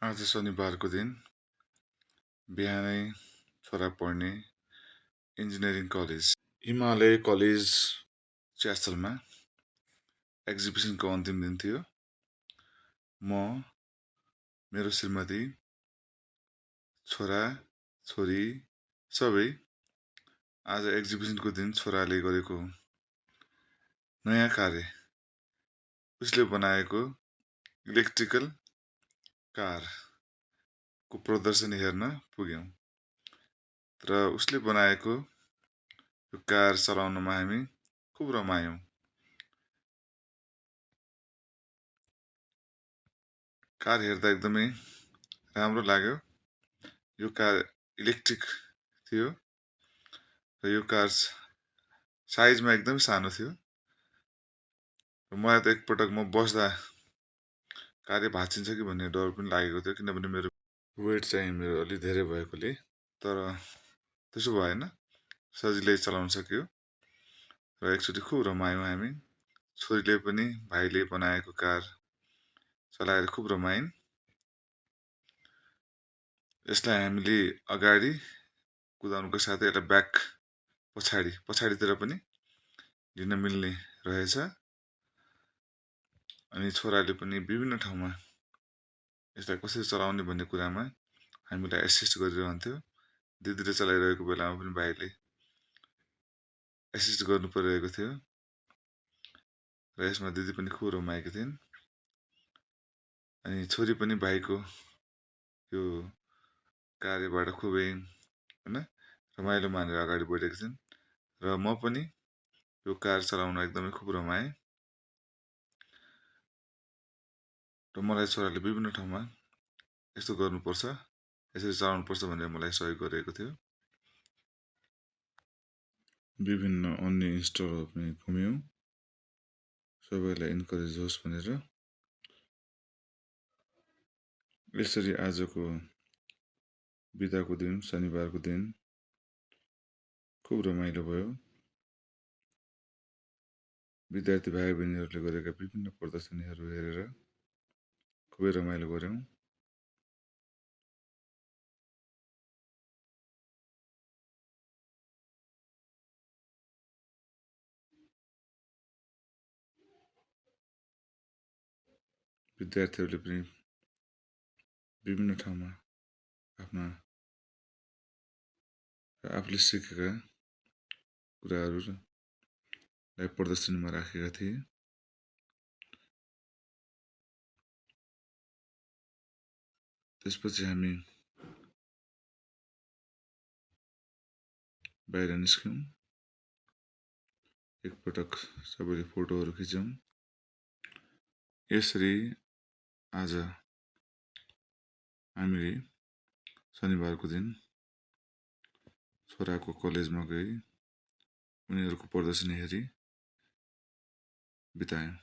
आज शनिबारको दिन बिहानै छोरा पढ्ने इन्जिनियरिङ कलेज हिमालय कलेज च्यासलमा एक्जिबिसनको अन्तिम दिन थियो। म, मेरो श्रीमती, छोरा छोरी सबै आज एक्जिबिसनको दिन छोराले गरेको नयाँ कार्य, उसले बनाएको इलेक्ट्रिकल कारको प्रदर्शनी हेर्न पुग्यौँ। र उसले बनाएको यो कार चलाउनमा हामी खुब रमायौँ। कार हेर्दा एकदमै राम्रो लाग्यो। यो कार इलेक्ट्रिक थियो र यो कार साइजमा एकदमै सानो थियो। र मलाई त एकपटक म बस्दा कार्य भाँचिन्छ कि भन्ने डर पनि लागेको थियो, किनभने मेरो वेट चाहिँ अलि धेरै भएकोले। तर त्यसो भएन, सजिलै चलाउन सकियो र एकचोटि खुब रमायौँ हामी। छोरीले पनि भाइले बनाएको कार चलाएर खुब रमाइन्। यसलाई हामीले अगाडि कुदाउनुको साथै यसलाई ब्याक पछाडितिर पनि लिन मिल्ने रहेछ। अनि छोराले पनि विभिन्न ठाउँमा यसलाई कसरी चलाउने भन्ने कुरामा हामीलाई एसिस्ट गरिरहन्थ्यो। दिदीले चलाइरहेको बेलामा पनि भाइले एसिस्ट गर्नु परिरहेको थियो र यसमा दिदी पनि खुब रमाएकी थिइन्। अनि छोरी पनि भाइको यो कार्यबाट खुबै रमाइलो मानेर अगाडि बढेकी छिन् र म पनि यो कार चलाउन एकदमै खुब रमाएँ। र मलाई छोराले विभिन्न ठाउँमा यस्तो गर्नुपर्छ, यसरी चलाउनुपर्छ भनेर मलाई सहयोग गरेको थियो। विभिन्न अन्य इन्स्टलहरू पनि घुम्यौँ, सबैलाई इन्करेज होस् भनेर। यसरी आजको बिदाको दिन, शनिबारको दिन खुब रमाइलो भयो। विद्यार्थी भाइ बहिनीहरूले गरेका विभिन्न प्रदर्शनीहरू हेरेर खुबै रमाइलो गऱ्यौँ। विद्यार्थीहरूले पनि विभिन्न ठाउँमा आफूले सिकेका कुराहरूलाई प्रदर्शनीमा राखेका थिए। त्यसपछि हामी बाहिर निस्क्यौँ। एकपटक सबैले फोटोहरू खिच्यौँ। यसरी आज हामीले शनिबारको दिन छोराको कलेजमा गई उनीहरूको प्रदर्शनी हेरी बितायौँ।